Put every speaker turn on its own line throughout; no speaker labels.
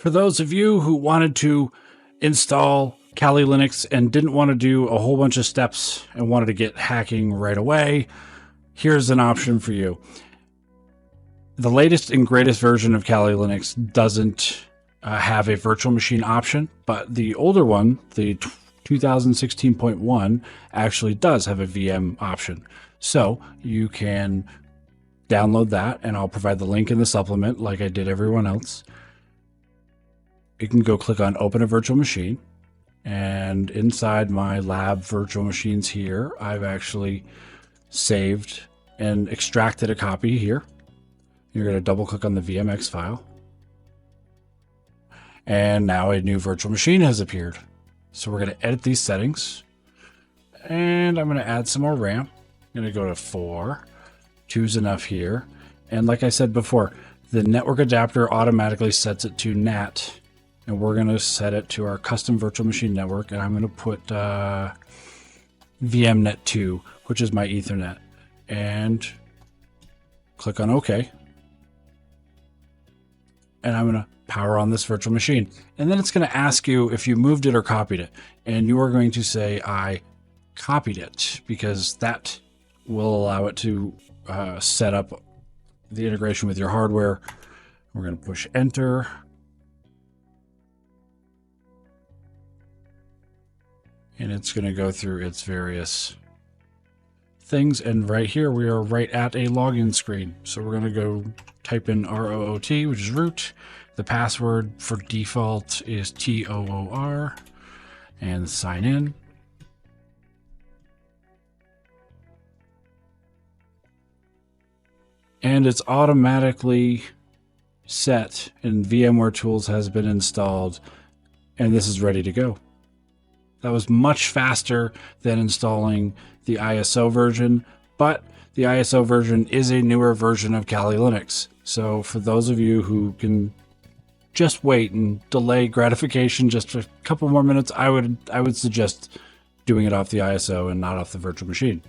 For those of you who wanted to install Kali Linux and didn't want to do a whole bunch of steps and wanted to get hacking right away, here's an option for you. The latest and greatest version of Kali Linux doesn't have a virtual machine option, but the older one, the 2016.1, actually does have a VM option. So you can download that, and I'll provide the link in the supplement like I did everyone else. You can go click on Open a Virtual Machine, and inside my lab virtual machines here, I've actually saved and extracted a copy here. You're going to double click on the VMX file. And now a new virtual machine has appeared. So we're going to edit these settings. And I'm going to add some more RAM. I'm going to go to 4. 2's enough here. And like I said before, the network adapter automatically sets it to NAT. And we're going to set it to our custom virtual machine network. And I'm going to put VMnet2, which is my Ethernet. And click on OK. And I'm going to power on this virtual machine. And then it's going to ask you if you moved it or copied it. And you are going to say, I copied it, because that will allow it to set up the integration with your hardware. We're going to push enter. And it's going to go through its various things. And right here, we are right at a login screen. So we're going to go type in ROOT, which is root. The password for default is TOOR, and sign in. And it's automatically set, and VMware Tools has been installed, and this is ready to go. That was much faster than installing the ISO version, but the ISO version is a newer version of Kali Linux. So for those of you who can just wait and delay gratification just for a couple more minutes, I would suggest doing it off the ISO and not off the virtual machine.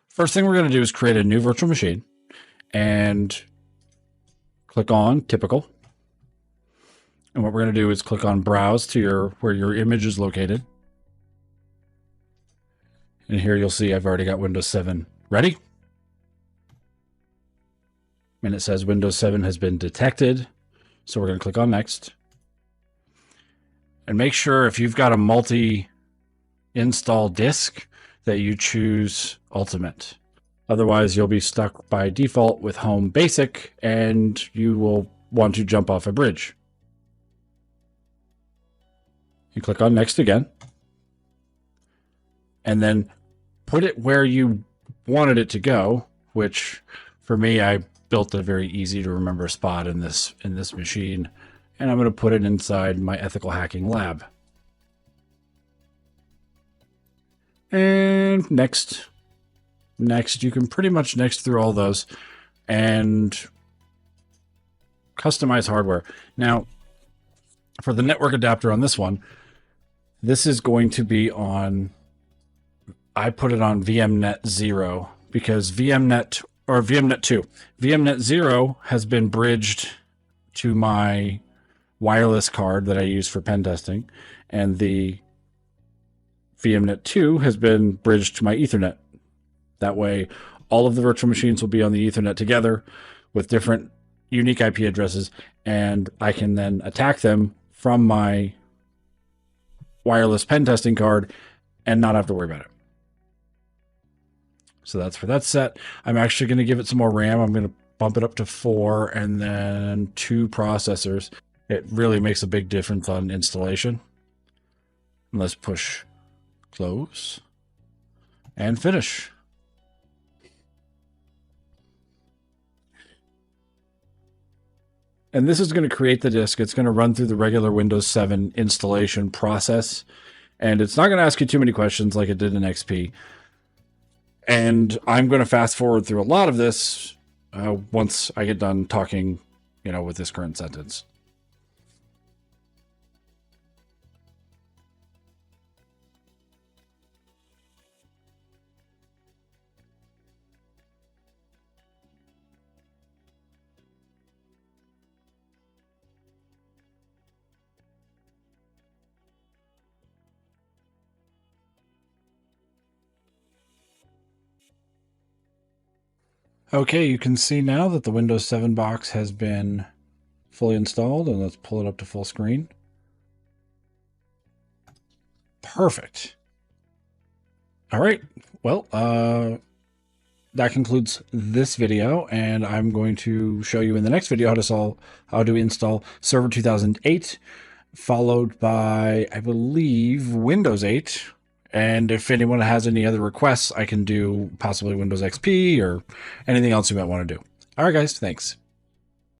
First thing we're going to do is create a new virtual machine and click on typical. And what we're going to do is click on browse to where your image is located. And here you'll see I've already got Windows 7 ready. And it says Windows 7 has been detected. So we're going to click on next. And make sure if you've got a multi-install disk that you choose Ultimate. Otherwise, you'll be stuck by default with Home Basic and you will want to jump off a bridge. You click on next again. And then put it where you wanted it to go, which for me, I built a very easy to remember spot in this machine. And I'm going to put it inside my ethical hacking lab. And next, you can pretty much next through all those and customize hardware. Now, for the network adapter on this one, this is going to be on, I put it on VMnet 0 because VMnet 2. VMnet 0 has been bridged to my wireless card that I use for pen testing, and the VMnet 2 has been bridged to my Ethernet. That way, all of the virtual machines will be on the Ethernet together with different unique IP addresses, and I can then attack them from my wireless pen testing card and not have to worry about it. So that's for that set. I'm actually going to give it some more RAM. I'm going to bump it up to 4 and then 2 processors. It really makes a big difference on installation. And let's push close and finish. And this is going to create the disk. It's going to run through the regular Windows 7 installation process. And it's not going to ask you too many questions like it did in XP. And I'm going to fast forward through a lot of this once I get done talking, with this current sentence. Okay, you can see now that the Windows 7 box has been fully installed, and let's pull it up to full screen. Perfect. All right, well, that concludes this video, and I'm going to show you in the next video how to install Server 2008, followed by, I believe, Windows 8. And if anyone has any other requests, I can do possibly Windows XP or anything else you might want to do. All right, guys, thanks.